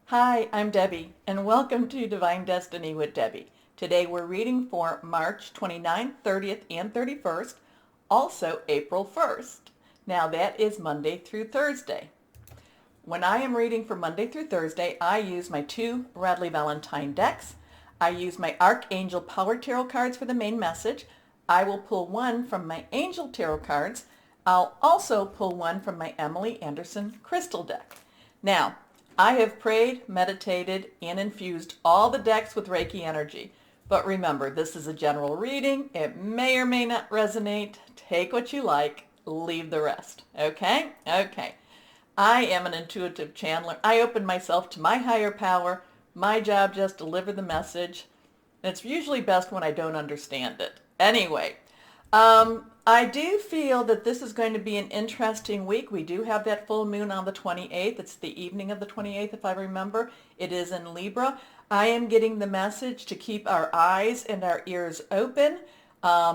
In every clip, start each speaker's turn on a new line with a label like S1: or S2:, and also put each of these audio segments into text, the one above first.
S1: Hi, I'm Debbie, and welcome to Divine Destiny with Debbie. Today we're reading for March 29th, 30th, and 31st, also April 1st. Now that is Monday through Thursday. When I am reading for Monday through Thursday, I use my two Radley Valentine decks. I use my Archangel Power Tarot cards for the main message. I will pull one from my Angel Tarot cards. I'll also pull one from my Emily Anderson Crystal deck. Now, I have prayed, meditated, and infused all the decks with Reiki energy. But remember, this is a general reading. It may or may not resonate. Take what you like, leave the rest. Okay? Okay. I am an intuitive channeler. I open myself to my higher power. My job just deliver the message. It's usually best when I don't understand it. Anyway, I do feel that this is going to be an interesting week. We do have that full moon on the 28th. It's the evening of the 28th, if I remember. It is in Libra. I am getting the message to keep our eyes and our ears open,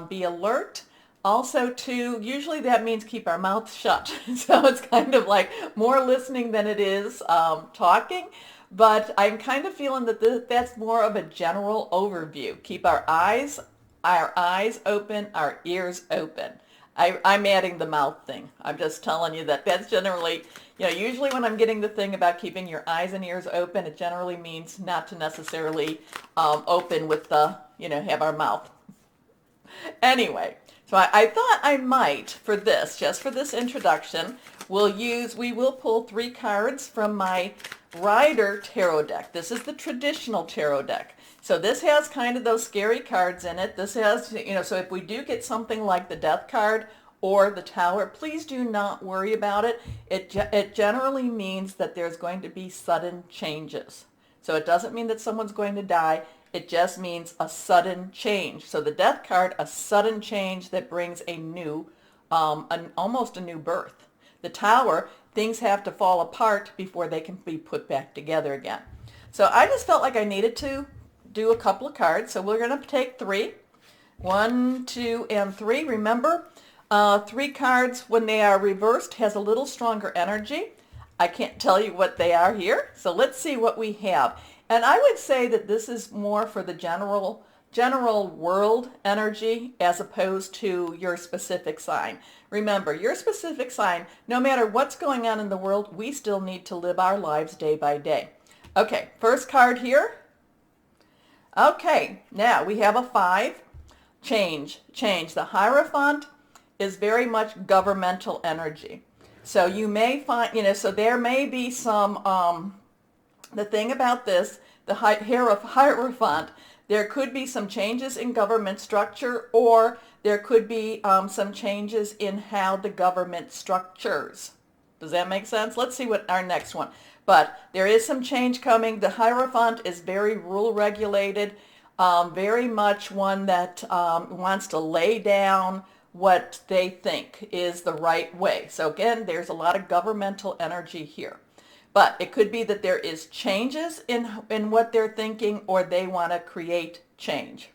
S1: be alert. Also, too, usually that means keep our mouth shut. So it's kind of like more listening than it is talking. But I'm kind of feeling that that's more of a general overview. Keep our eyes open, our ears open. I'm adding the mouth thing. I'm just telling you that that's generally, usually when I'm getting the thing about keeping your eyes and ears open, it generally means not to necessarily open with the, have our mouth. Anyway, so I thought I might, for this, just for this introduction, we will pull 3 cards from my Rider Tarot deck. This is the traditional tarot deck. So this has kind of those scary cards in it. This has, so if we do get something like the Death card or the Tower, please do not worry about it. It generally means that there's going to be sudden changes. So it doesn't mean that someone's going to die. It just means a sudden change. So the Death card, a sudden change that brings a new, almost a new birth. The Tower, things have to fall apart before they can be put back together again. So I just felt like I needed to do a couple of cards. So we're going to take 3. 1, 2, and 3. Remember, 3 cards, when they are reversed, has a little stronger energy. I can't tell you what they are here. So let's see what we have. And I would say that this is more for the general world energy as opposed to your specific sign. Remember, your specific sign, no matter what's going on in the world, we still need to live our lives day by day. Okay, first card here. Okay, now we have a 5. Change. The Hierophant is very much governmental energy. So you may find, so there may be some, the thing about this, the Hierophant, there could be some changes in government structure, or there could be some changes in how the government structures. Does that make sense? Let's see what our next one. But there is some change coming. The Hierophant is very rule regulated, very much one that wants to lay down what they think is the right way. So again, there's a lot of governmental energy here. But it could be that there is changes in what they're thinking, or they want to create change.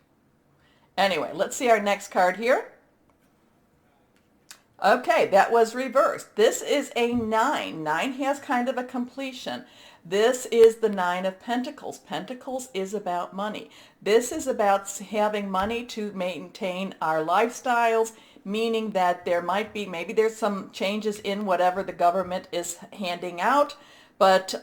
S1: Anyway, let's see our next card here. Okay, that was reversed. This is a 9. 9 has kind of a completion. This is the 9 of Pentacles. Pentacles is about money. This is about having money to maintain our lifestyles, meaning that there might be, maybe there's some changes in whatever the government is handing out. But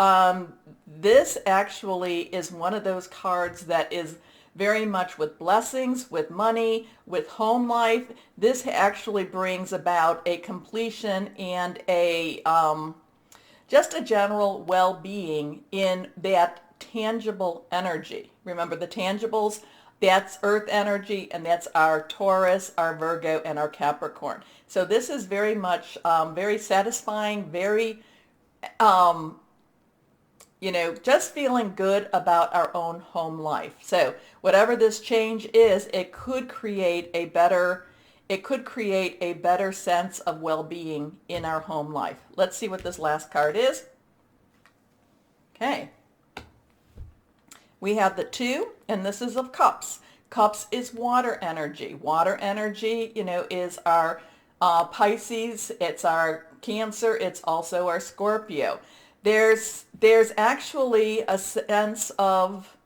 S1: this actually is one of those cards that is very much with blessings, with money, with home life. This actually brings about a completion and a just a general well-being in that tangible energy. Remember, the tangibles, that's earth energy, and that's our Taurus, our Virgo, and our Capricorn. So this is very much very satisfying, very just feeling good about our own home life. So whatever this change is, it could create a better sense of well-being in our home life. Let's see what this last card is. Okay. We have the 2, and this is of Cups. Cups is water energy. Water energy, is our Pisces. It's our Cancer. It's also our Scorpio. there's actually a sense of,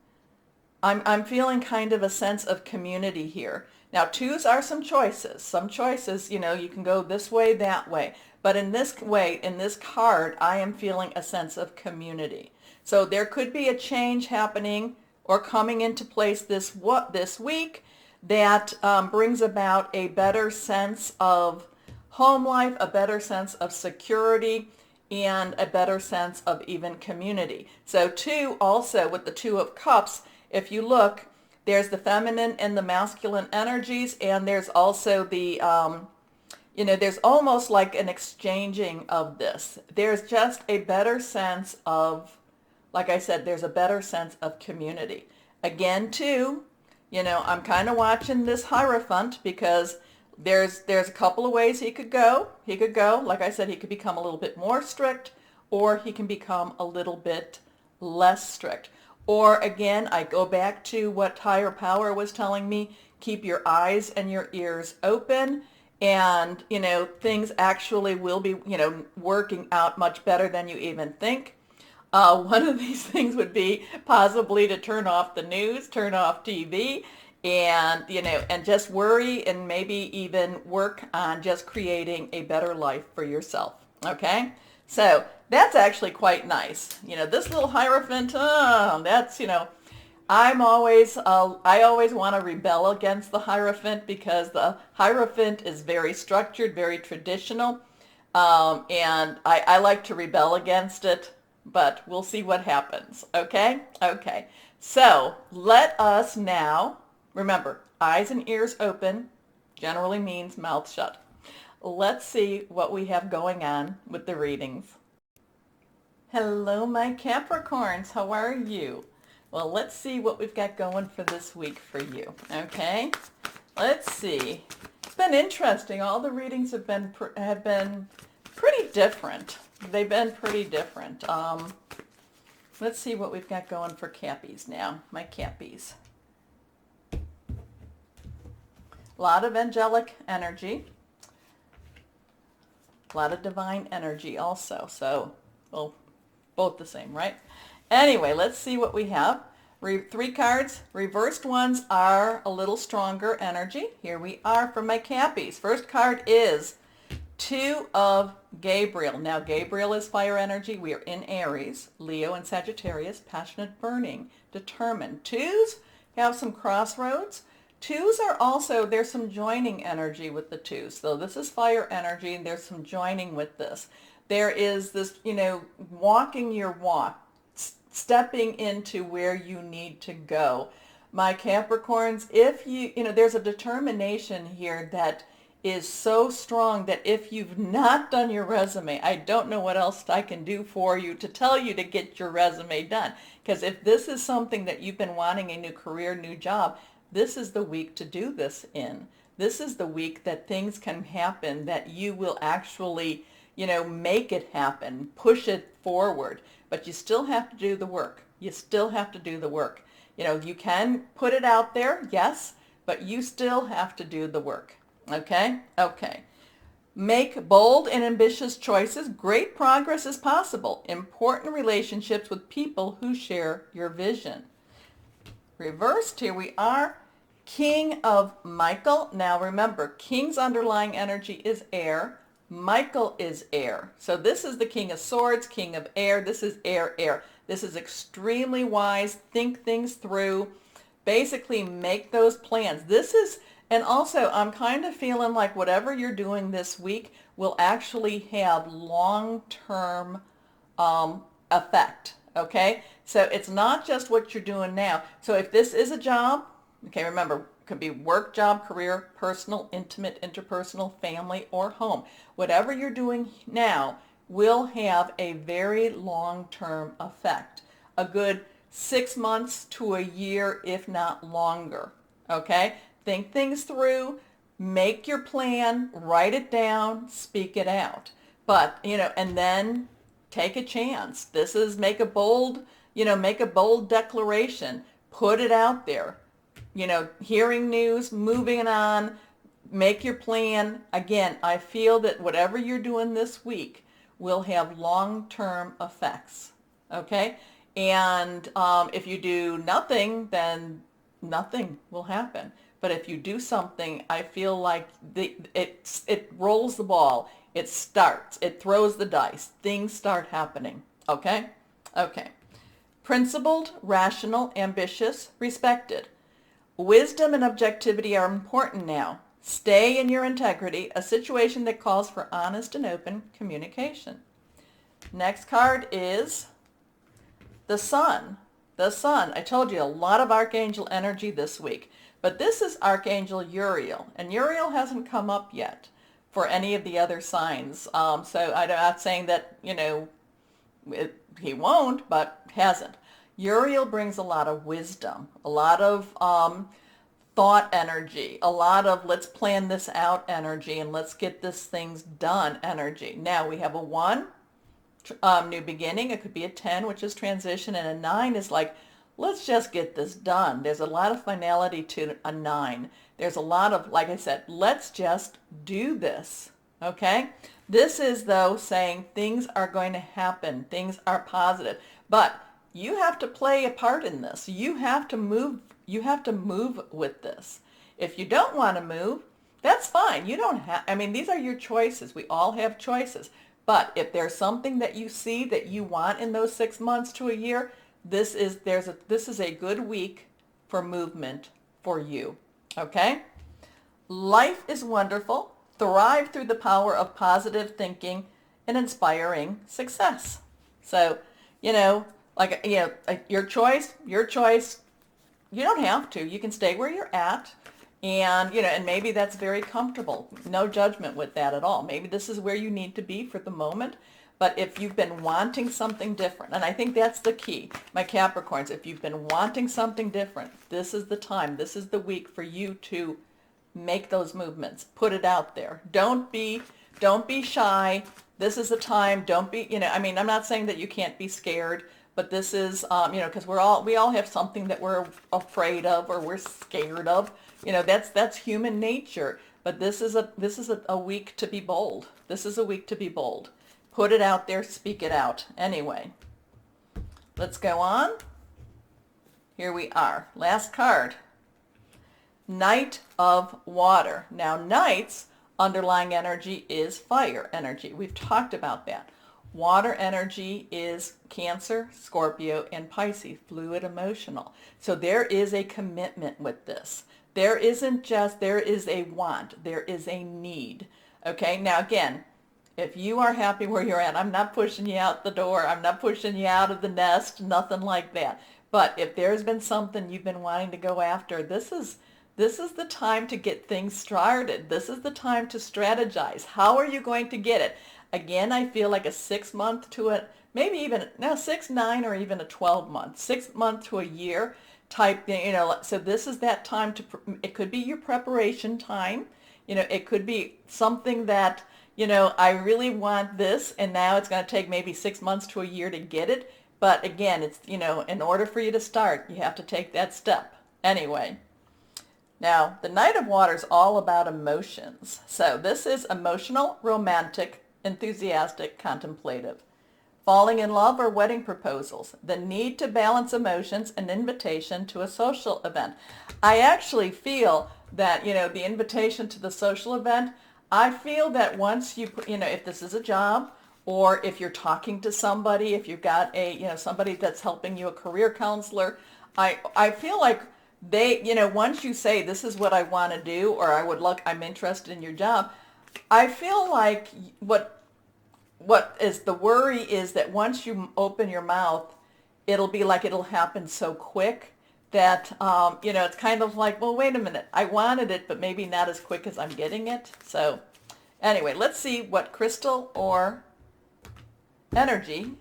S1: I'm feeling kind of a sense of community here. Now, twos are some choices. Some choices, you can go this way, that way. But in this way, in this card, I am feeling a sense of community. So there could be a change happening or coming into place this week that brings about a better sense of home life, a better sense of security, and a better sense of even community. So two, also with the Two of Cups, if you look, there's the feminine and the masculine energies, and there's also the, there's almost like an exchanging of this. There's just a better sense of, like I said, there's a better sense of community. Again, too, I'm kind of watching this Hierophant because there's a couple of ways he could go. He could go, like I said, he could become a little bit more strict, or he can become a little bit less strict. Or again, I go back to what higher power was telling me, keep your eyes and your ears open, and, things actually will be, working out much better than you even think. One of these things would be possibly to turn off the news, turn off TV, and, and just worry and maybe even work on just creating a better life for yourself. Okay? So that's actually quite nice. This little Hierophant, that's, I always want to rebel against the Hierophant because the Hierophant is very structured, very traditional, and I like to rebel against it, but we'll see what happens, okay? Okay, so let us now, remember, eyes and ears open generally means mouth shut. Let's see what we have going on with the readings. Hello, my Capricorns. How are you? Well, let's see what we've got going for this week for you, okay? Let's see. It's been interesting. All the readings have been pretty different. They've been pretty different. Let's see what we've got going for Cappies now, my Cappies. A lot of angelic energy. A lot of divine energy also. So, well, both the same, right? Anyway, let's see what we have. Three cards. Reversed ones are a little stronger energy. Here we are for my Cappies. First card is Two of Gabriel. Now, Gabriel is fire energy. We are in Aries, Leo, and Sagittarius. Passionate, burning, determined. Twos have some crossroads. Twos are also, there's some joining energy with the twos. So this is fire energy, and there's some joining with this. There is this, walking your walk, stepping into where you need to go. My Capricorns, if there's a determination here that is so strong that if you've not done your resume, I don't know what else I can do for you to tell you to get your resume done. Because if this is something that you've been wanting, a new career, new job, this is the week to do this in. This is the week that things can happen, that you will actually, make it happen, push it forward. But you still have to do the work. You still have to do the work. You can put it out there, yes, but you still have to do the work. Okay? Okay. Make bold and ambitious choices. Great progress is possible. Important relationships with people who share your vision. Reversed, here we are. King of Michael. Now remember, King's underlying energy is air. Michael is air. So this is the King of Swords, King of Air. This is air, air. This is extremely wise. Think things through. Basically make those plans. And also, I'm kind of feeling like whatever you're doing this week will actually have long-term effect, okay? So it's not just what you're doing now. So if this is a job, okay, remember, it could be work, job, career, personal, intimate, interpersonal, family, or home. Whatever you're doing now will have a very long-term effect. A good 6 months to a year, if not longer, okay? Think things through, make your plan, write it down, speak it out. But, and then take a chance. This is make a bold declaration. Put it out there. Hearing news, moving on, make your plan. Again, I feel that whatever you're doing this week will have long-term effects, okay? And if you do nothing, then nothing will happen. But if you do something, I feel like it rolls the ball. It starts. It throws the dice. Things start happening. Okay? Okay. Principled, rational, ambitious, respected. Wisdom and objectivity are important now. Stay in your integrity, a situation that calls for honest and open communication. Next card is the Sun. The Sun. I told you a lot of Archangel energy this week. But this is Archangel Uriel. And Uriel hasn't come up yet for any of the other signs. So I'm not saying that, he won't, but hasn't. Uriel brings a lot of wisdom, a lot of thought energy, a lot of let's plan this out energy, and let's get this things done energy. Now we have a 1, new beginning. It could be a 10, which is transition, and a 9 is like, let's just get this done. There's a lot of finality to a 9. There's a lot of, like I said, let's just do this, okay? This is, though, saying things are going to happen. Things are positive. But you have to play a part in this. You have to move. You have to move with this. If you don't want to move, that's fine. You don't have, these are your choices. We all have choices. But if there's something that you see that you want in those 6 months to a year, this is a good week for movement for you. Okay? Life is wonderful. Thrive through the power of positive thinking and inspiring success. So, your choice, you don't have to. You can stay where you're at. And, and maybe that's very comfortable. No judgment with that at all. Maybe this is where you need to be for the moment. But if you've been wanting something different, and I think that's the key, my Capricorns, if you've been wanting something different, this is the time, this is the week for you to make those movements. Put it out there. Don't be shy. This is the time. Don't be, I'm not saying that you can't be scared, but this is, because we all have something that we're afraid of or we're scared of. That's human nature. But this is a week to be bold. This is a week to be bold. Put it out there, speak it out. Anyway, let's go on. Here we are. Last card. Knight of Water. Now, Knight's underlying energy is fire energy. We've talked about that. Water energy is Cancer, Scorpio, and Pisces, fluid emotional. So there is a commitment with this. There is a want. There is a need. Okay, now again, if you are happy where you're at, I'm not pushing you out the door. I'm not pushing you out of the nest, nothing like that. But if there's been something you've been wanting to go after, this is the time to get things started. This is the time to strategize. How are you going to get it? Again, I feel like a 6 month to a, maybe even, now 6, 9, or even a 12 month, 6 month to a year type thing, so this is that time it could be your preparation time. It could be something that, I really want this, and now it's going to take maybe 6 months to a year to get it. But again, it's, in order for you to start, you have to take that step. Anyway, now the Knight of Water is all about emotions. So this is emotional, romantic, enthusiastic, contemplative. Falling in love or wedding proposals. The need to balance emotions, an invitation to a social event. I actually feel that, the invitation to the social event, I feel that once you, if this is a job, or if you're talking to somebody, if you've got somebody that's helping you, a career counselor, I feel like they, once you say, this is what I want to do, or I'm interested in your job, I feel like what is the worry is that once you open your mouth, it'll be like it'll happen so quick that, it's kind of like, well, wait a minute, I wanted it, but maybe not as quick as I'm getting it. So anyway, let's see what crystal or energy,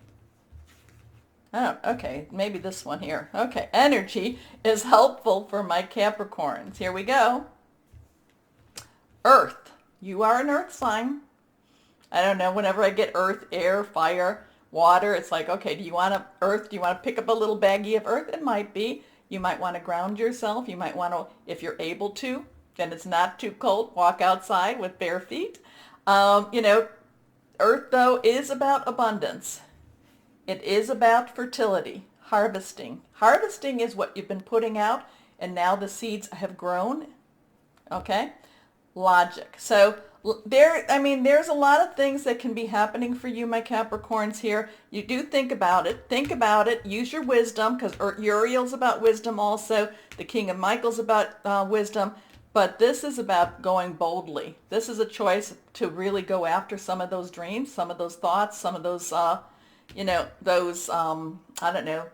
S1: okay, maybe this one here. Okay, energy is helpful for my Capricorns. Here we go. Earth. You are an earth sign. I don't know, whenever I get earth, air, fire, water, it's like, okay, do you want to pick up a little baggie of earth? It might be. You might want to ground yourself. You might want to, if you're able to, then it's not too cold, walk outside with bare feet. Earth, though, is about abundance. It is about fertility, harvesting. Harvesting is what you've been putting out, and now the seeds have grown. Okay? Logic. So there's a lot of things that can be happening for you, my Capricorns here. You do think about it. Think about it. Use your wisdom, because Uriel's about wisdom also. The King of Michael's about wisdom. But this is about going boldly. This is a choice to really go after some of those dreams, some of those thoughts, some of those, I don't know,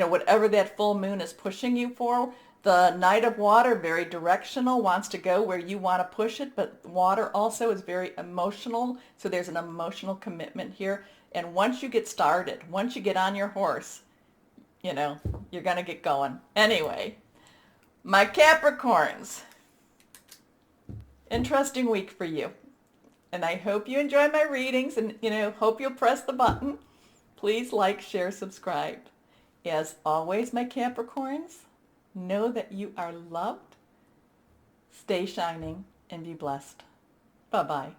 S1: whatever that full moon is pushing you for. The Knight of Water, very directional, wants to go where you want to push it, but water also is very emotional, so there's an emotional commitment here. And once you get started, once you get on your horse, you're going to get going. Anyway, my Capricorns, interesting week for you. And I hope you enjoy my readings, and, hope you'll press the button. Please like, share, subscribe. As always, my Capricorns, know that you are loved. Stay shining and be blessed. Bye-bye.